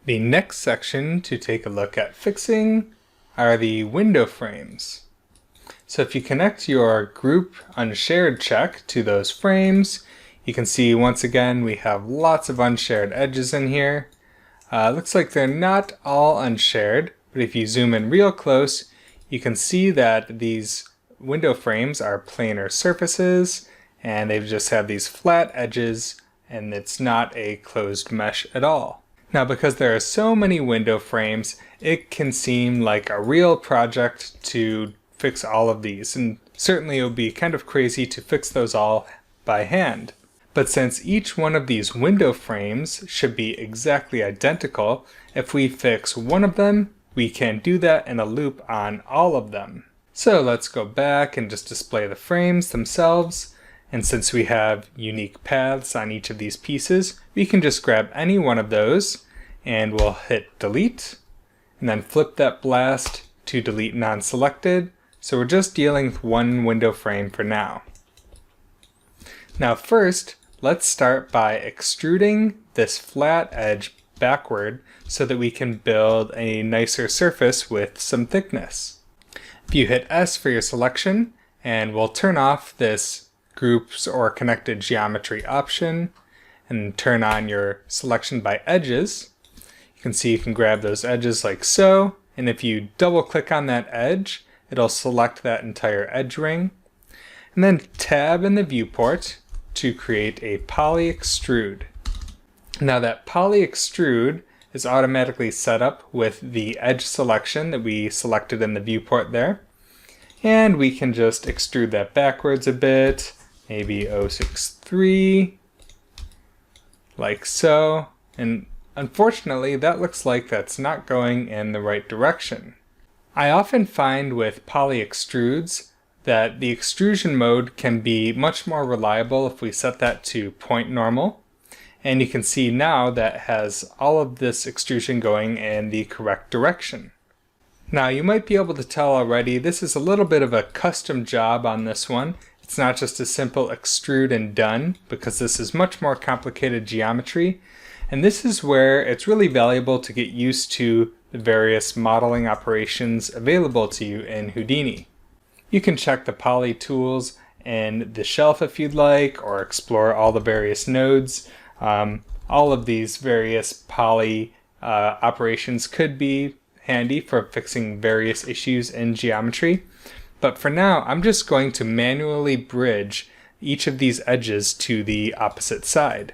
The next section to take a look at fixing are the window frames. So if you connect your group unshared check to those frames, you can see once again we have lots of unshared edges in here. Looks like they're not all unshared, but if you zoom in real close, you can see that these window frames are planar surfaces and they just have these flat edges and it's not a closed mesh at all. Now because there are so many window frames, it can seem like a real project to fix all of these, and certainly it would be kind of crazy to fix those all by hand. But since each one of these window frames should be exactly identical, if we fix one of them, we can do that in a loop on all of them. So let's go back and just display the frames themselves. And since we have unique paths on each of these pieces, we can just grab any one of those and we'll hit delete and then flip that blast to delete non-selected. So we're just dealing with one window frame for now. Now first, let's start by extruding this flat edge backward so that we can build a nicer surface with some thickness. If you hit S for your selection, and we'll turn off this groups or connected geometry option and turn on your selection by edges, you can see you can grab those edges like so, and if you double click on that edge, it'll select that entire edge ring, and then tab in the viewport to create a poly extrude. Now that poly extrude is automatically set up with the edge selection that we selected in the viewport there, and we can just extrude that backwards a bit, maybe 063, like so, and unfortunately that looks like that's not going in the right direction. I often find with poly extrudes that the extrusion mode can be much more reliable if we set that to point normal. And you can see now that has all of this extrusion going in the correct direction. Now you might be able to tell already this is a little bit of a custom job on this one. It's not just a simple extrude and done, because this is much more complicated geometry. And this is where it's really valuable to get used to the various modeling operations available to you in Houdini. You can check the poly tools in the shelf if you'd like, or explore all the various nodes. All of these various poly operations could be handy for fixing various issues in geometry. But for now, I'm just going to manually bridge each of these edges to the opposite side.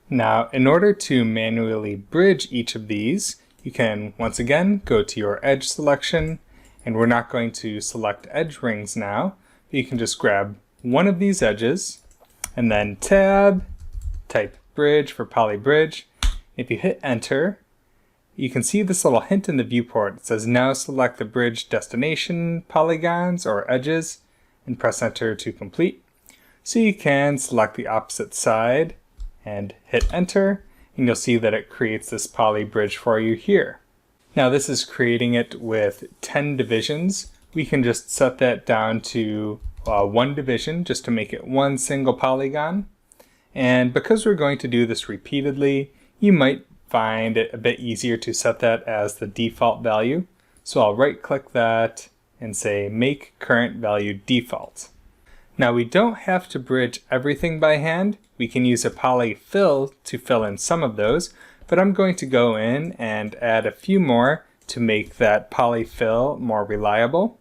Now, in order to manually bridge each of these, you can once again go to your edge selection, and we're not going to select edge rings now, but you can just grab one of these edges and then tab, type bridge for poly bridge. If you hit enter, you can see this little hint in the viewport. It says now select the bridge destination polygons or edges and press enter to complete. So you can select the opposite side and hit enter, and you'll see that it creates this poly bridge for you here. Now this is creating it with 10 divisions. We can just set that down to 1 division just to make it one single polygon. And because we're going to do this repeatedly, you might find it a bit easier to set that as the default value. So I'll right click that and say make current value default. Now we don't have to bridge everything by hand. We can use a poly fill to fill in some of those, but I'm going to go in and add a few more to make that poly fill more reliable.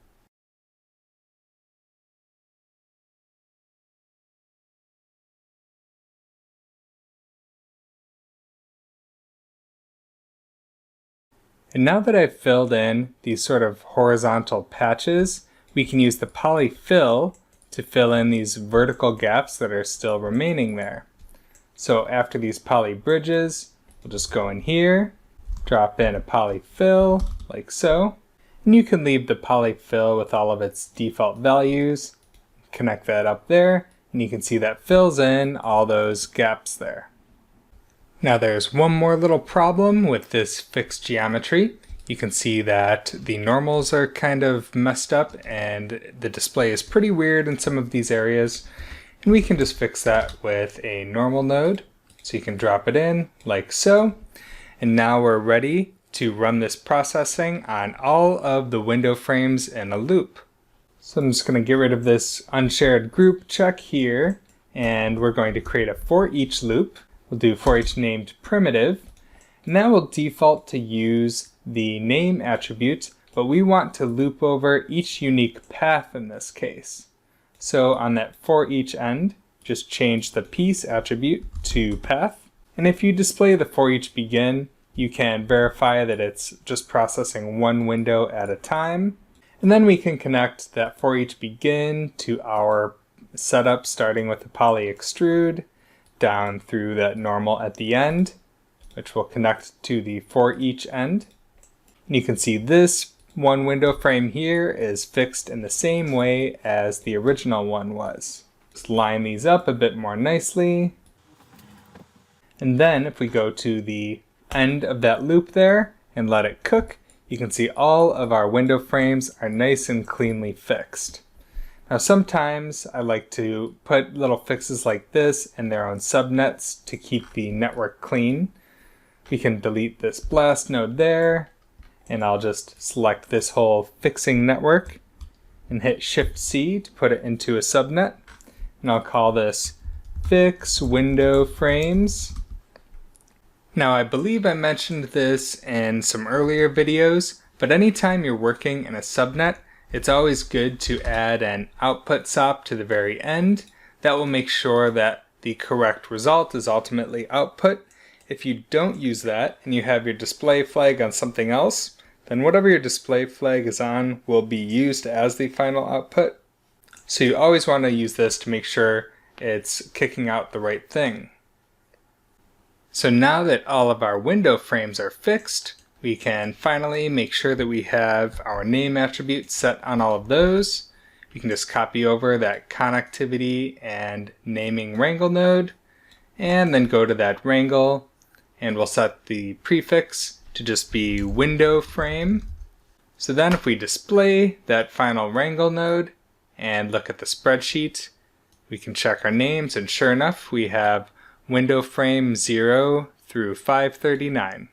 And now that I've filled in these sort of horizontal patches, we can use the poly fill to fill in these vertical gaps that are still remaining there. So after these poly bridges, we'll just go in here, drop in a poly fill like so, and you can leave the poly fill with all of its default values, connect that up there, and you can see that fills in all those gaps there. Now there's one more little problem with this fixed geometry. You can see that the normals are kind of messed up and the display is pretty weird in some of these areas. And we can just fix that with a normal node. So you can drop it in like so. And now we're ready to run this processing on all of the window frames in a loop. So I'm just going to get rid of this unshared group check here, and we're going to create a for each loop. We'll do for each named primitive, and that will default to use the name attribute, but we want to loop over each unique path in this case. So on that for each end, just change the piece attribute to path. And if you display the for each begin, you can verify that it's just processing one window at a time. And then we can connect that for each begin to our setup, starting with the poly extrude down through that normal at the end, which will connect to the for each end. And you can see this one window frame here is fixed in the same way as the original one was. Just line these up a bit more nicely. And then if we go to the end of that loop there and let it cook, you can see all of our window frames are nice and cleanly fixed. Now sometimes I like to put little fixes like this in their own subnets to keep the network clean. We can delete this blast node there, and I'll just select this whole fixing network and hit Shift-C to put it into a subnet. And I'll call this fix window frames. Now I believe I mentioned this in some earlier videos, but anytime you're working in a subnet, it's always good to add an output SOP to the very end. That will make sure that the correct result is ultimately output. If you don't use that and you have your display flag on something else, then whatever your display flag is on will be used as the final output. So you always want to use this to make sure it's kicking out the right thing. So now that all of our window frames are fixed, we can finally make sure that we have our name attribute set on all of those. We can just copy over that connectivity and naming wrangle node, and then go to that wrangle, and we'll set the prefix to just be window frame. So then if we display that final wrangle node and look at the spreadsheet, we can check our names, and sure enough, we have window frame 0 through 539.